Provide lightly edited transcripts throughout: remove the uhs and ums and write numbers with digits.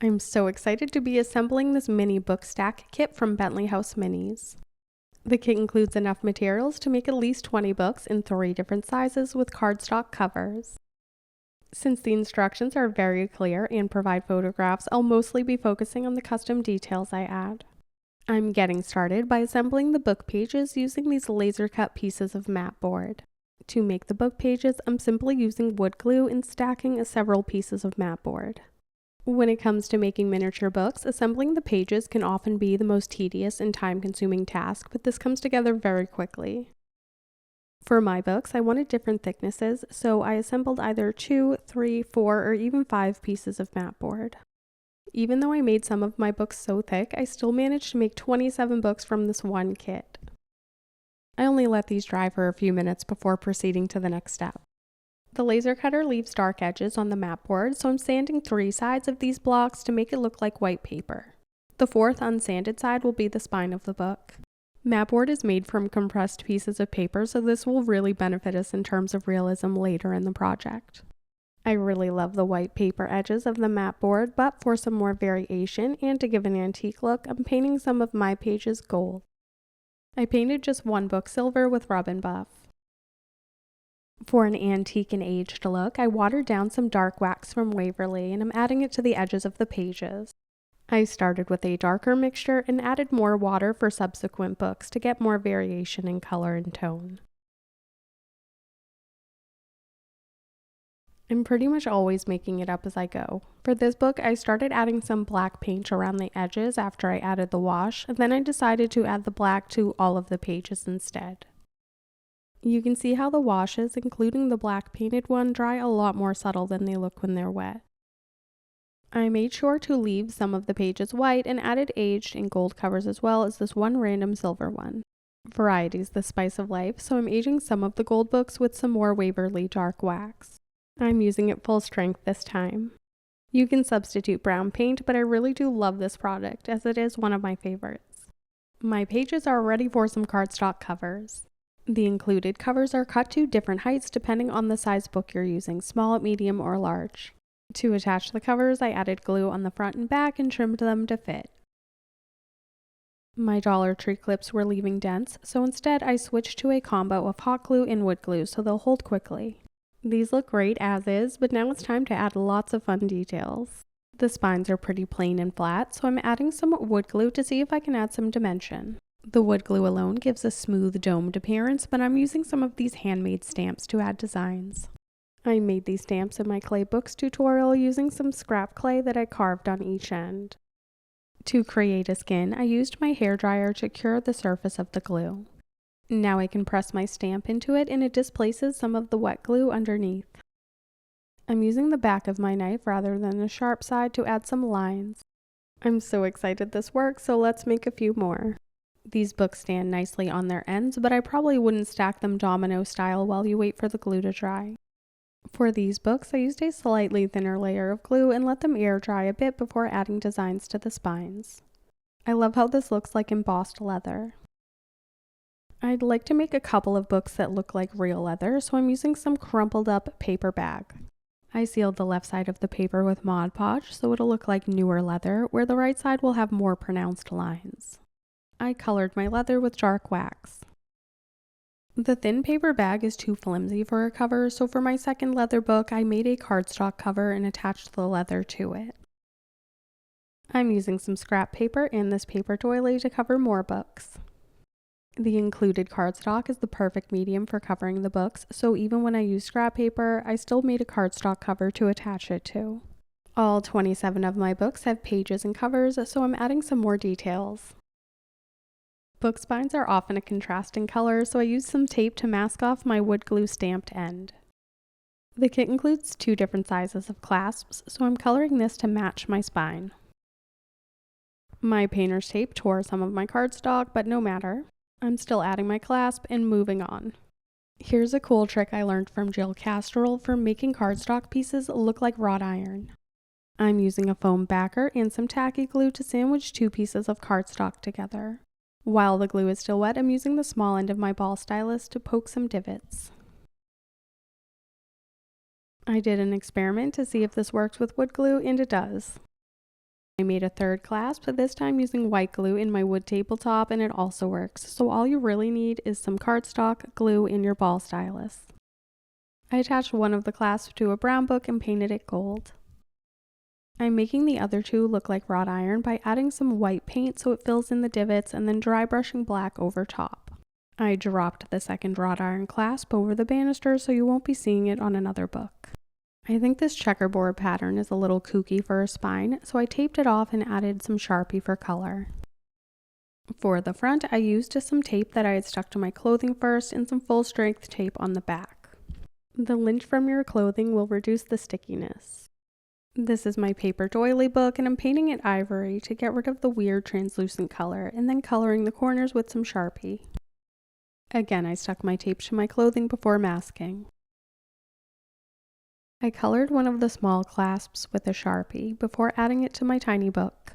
I'm so excited to be assembling this mini book stack kit from Bentley House Minis. The kit includes enough materials to make at least 20 books in 3 different sizes with cardstock covers. Since the instructions are very clear and provide photographs, I'll mostly be focusing on the custom details I add. I'm getting started by assembling the book pages using these laser cut pieces of mat board. To make the book pages, I'm simply using wood glue and stacking several pieces of mat board. When it comes to making miniature books, assembling the pages can often be the most tedious and time-consuming task, but this comes together very quickly. For my books, I wanted different thicknesses, so I assembled either 2, 3, 4, or even 5 pieces of mat board. Even though I made some of my books so thick, I still managed to make 27 books from this one kit. I only let these dry for a few minutes before proceeding to the next step. The laser cutter leaves dark edges on the mat board, so I'm sanding 3 sides of these blocks to make it look like white paper. The 4th unsanded side will be the spine of the book. Mat board is made from compressed pieces of paper, so this will really benefit us in terms of realism later in the project. I really love the white paper edges of the mat board, but for some more variation and to give an antique look, I'm painting some of my pages gold. I painted just one book silver with rub and buff. For an antique and aged look, I watered down some dark wax from Waverly and I'm adding it to the edges of the pages. I started with a darker mixture and added more water for subsequent books to get more variation in color and tone. I'm pretty much always making it up as I go. For this book, I started adding some black paint around the edges after I added the wash, and then I decided to add the black to all of the pages instead. You can see how the washes, including the black painted one, dry a lot more subtle than they look when they're wet. I made sure to leave some of the pages white and added aged and gold covers as well as this one random silver one. Variety's the spice of life, so I'm aging some of the gold books with some more Waverly dark wax. I'm using it full strength this time. You can substitute brown paint, but I really do love this product as it is one of my favorites. My pages are ready for some cardstock covers. The included covers are cut to different heights depending on the size book you're using, small, medium, or large. To attach the covers, I added glue on the front and back and trimmed them to fit. My Dollar Tree clips were leaving dents, so instead I switched to a combo of hot glue and wood glue so they'll hold quickly. These look great as is, but now it's time to add lots of fun details. The spines are pretty plain and flat, so I'm adding some wood glue to see if I can add some dimension. The wood glue alone gives a smooth domed appearance, but I'm using some of these handmade stamps to add designs. I made these stamps in my clay books tutorial using some scrap clay that I carved on each end. To create a skin, I used my hairdryer to cure the surface of the glue. Now I can press my stamp into it and it displaces some of the wet glue underneath. I'm using the back of my knife rather than the sharp side to add some lines. I'm so excited this works, so let's make a few more. These books stand nicely on their ends, but I probably wouldn't stack them domino style while you wait for the glue to dry. For these books, I used a slightly thinner layer of glue and let them air dry a bit before adding designs to the spines. I love how this looks like embossed leather. I'd like to make a couple of books that look like real leather, so I'm using some crumpled up paper bag. I sealed the left side of the paper with Mod Podge so it'll look like newer leather, where the right side will have more pronounced lines. I colored my leather with dark wax. The thin paper bag is too flimsy for a cover, so for my second leather book, I made a cardstock cover and attached the leather to it. I'm using some scrap paper and this paper doily to cover more books. The included cardstock is the perfect medium for covering the books, so even when I used scrap paper, I still made a cardstock cover to attach it to. All 27 of my books have pages and covers, so I'm adding some more details. Book spines are often a contrasting color, so I used some tape to mask off my wood glue stamped end. The kit includes 2 different sizes of clasps, so I'm coloring this to match my spine. My painter's tape tore some of my cardstock, but no matter. I'm still adding my clasp and moving on. Here's a cool trick I learned from Jill Castrol for making cardstock pieces look like wrought iron. I'm using a foam backer and some tacky glue to sandwich 2 pieces of cardstock together. While the glue is still wet, I'm using the small end of my ball stylus to poke some divots. I did an experiment to see if this works with wood glue, and it does. I made a third clasp, this time using white glue in my wood tabletop, and it also works. So all you really need is some cardstock, glue, and your ball stylus. I attached one of the clasps to a brown book and painted it gold. I'm making the other two look like wrought iron by adding some white paint so it fills in the divots and then dry brushing black over top. I dropped the second wrought iron clasp over the banister so you won't be seeing it on another book. I think this checkerboard pattern is a little kooky for a spine, so I taped it off and added some Sharpie for color. For the front, I used some tape that I had stuck to my clothing first and some full strength tape on the back. The lint from your clothing will reduce the stickiness. This is my paper doily book, and I'm painting it ivory to get rid of the weird translucent color and then coloring the corners with some Sharpie. Again, I stuck my tape to my clothing before masking. I colored one of the small clasps with a Sharpie before adding it to my tiny book.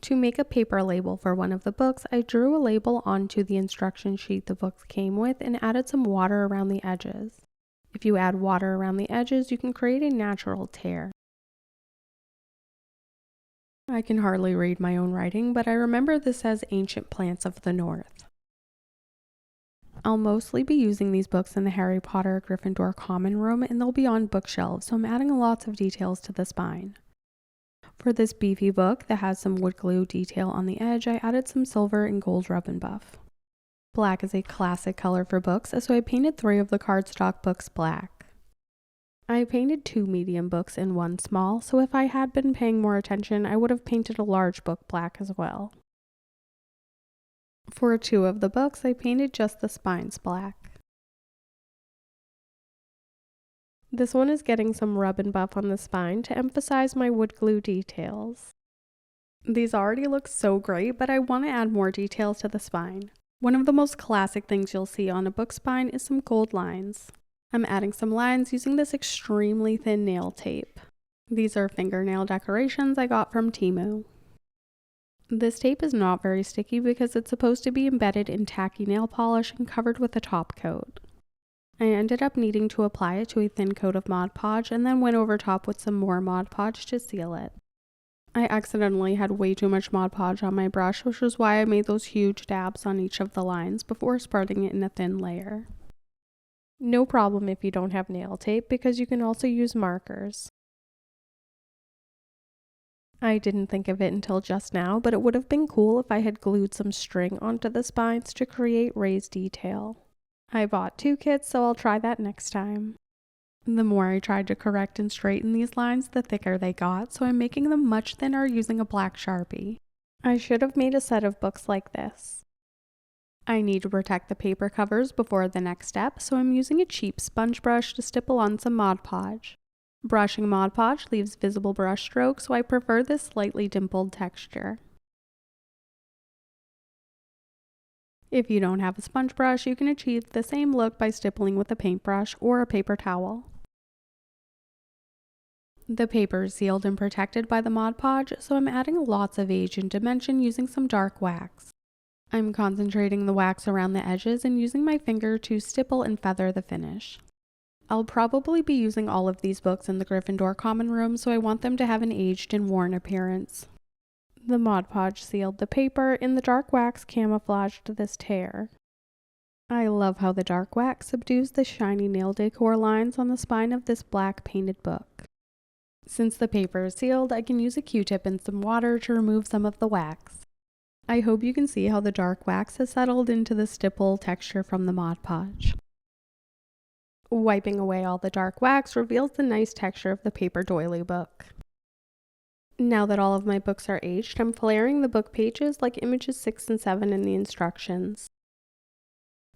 To make a paper label for one of the books, I drew a label onto the instruction sheet the book came with and added some water around the edges. If you add water around the edges, you can create a natural tear. I can hardly read my own writing, but I remember this as Ancient Plants of the North. I'll mostly be using these books in the Harry Potter Gryffindor common room, and they'll be on bookshelves, so I'm adding lots of details to the spine. For this beefy book that has some wood glue detail on the edge, I added some silver and gold rub and buff. Black is a classic color for books, so I painted 3 of the cardstock books black. I painted 2 medium books and 1 small, so if I had been paying more attention, I would have painted a large book black as well. For 2 of the books, I painted just the spines black. This one is getting some rub and buff on the spine to emphasize my wood glue details. These already look so great, but I want to add more details to the spine. One of the most classic things you'll see on a book spine is some gold lines. I'm adding some lines using this extremely thin nail tape. These are fingernail decorations I got from Temu. This tape is not very sticky because it's supposed to be embedded in tacky nail polish and covered with a top coat. I ended up needing to apply it to a thin coat of Mod Podge and then went over top with some more Mod Podge to seal it. I accidentally had way too much Mod Podge on my brush, which was why I made those huge dabs on each of the lines before spreading it in a thin layer. No problem if you don't have nail tape, because you can also use markers. I didn't think of it until just now, but it would have been cool if I had glued some string onto the spines to create raised detail. I bought 2 kits, so I'll try that next time. The more I tried to correct and straighten these lines, the thicker they got, so I'm making them much thinner using a black Sharpie. I should have made a set of books like this. I need to protect the paper covers before the next step, so I'm using a cheap sponge brush to stipple on some Mod Podge. Brushing Mod Podge leaves visible brush strokes, so I prefer this slightly dimpled texture. If you don't have a sponge brush, you can achieve the same look by stippling with a paintbrush or a paper towel. The paper is sealed and protected by the Mod Podge, so I'm adding lots of age and dimension using some dark wax. I'm concentrating the wax around the edges and using my finger to stipple and feather the finish. I'll probably be using all of these books in the Gryffindor common room, so I want them to have an aged and worn appearance. The Mod Podge sealed the paper, and the dark wax camouflaged this tear. I love how the dark wax subdues the shiny nail decor lines on the spine of this black painted book. Since the paper is sealed, I can use a Q-tip and some water to remove some of the wax. I hope you can see how the dark wax has settled into the stipple texture from the Mod Podge. Wiping away all the dark wax reveals the nice texture of the paper doily book. Now that all of my books are aged, I'm flaring the book pages like images 6 and 7 in the instructions.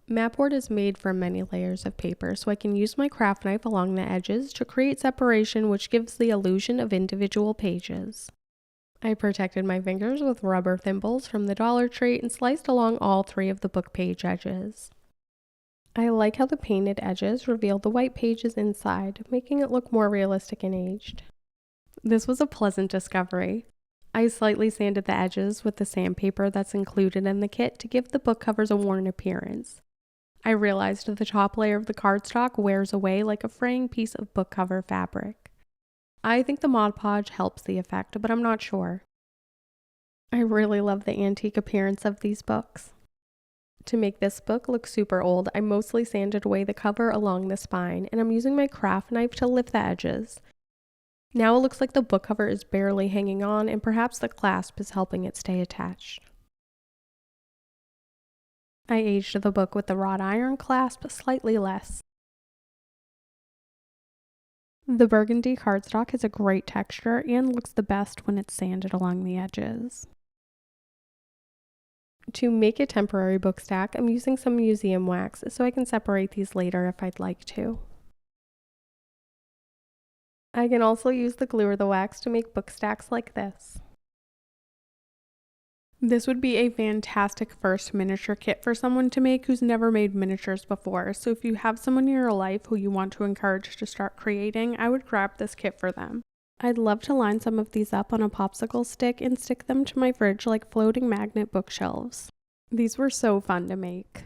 Mapboard is made from many layers of paper, so I can use my craft knife along the edges to create separation, which gives the illusion of individual pages. I protected my fingers with rubber thimbles from the Dollar Tree and sliced along all 3 of the book page edges. I like how the painted edges reveal the white pages inside, making it look more realistic and aged. This was a pleasant discovery. I slightly sanded the edges with the sandpaper that's included in the kit to give the book covers a worn appearance. I realized the top layer of the cardstock wears away like a fraying piece of book cover fabric. I think the Mod Podge helps the effect, but I'm not sure. I really love the antique appearance of these books. To make this book look super old, I mostly sanded away the cover along the spine, and I'm using my craft knife to lift the edges. Now it looks like the book cover is barely hanging on, and perhaps the clasp is helping it stay attached. I aged the book with the wrought iron clasp slightly less. The burgundy cardstock has a great texture and looks the best when it's sanded along the edges. To make a temporary book stack, I'm using some museum wax so I can separate these later if I'd like to. I can also use the glue or the wax to make book stacks like this. This would be a fantastic first miniature kit for someone to make who's never made miniatures before, so if you have someone in your life who you want to encourage to start creating, I would grab this kit for them. I'd love to line some of these up on a popsicle stick and stick them to my fridge like floating magnet bookshelves. These were so fun to make.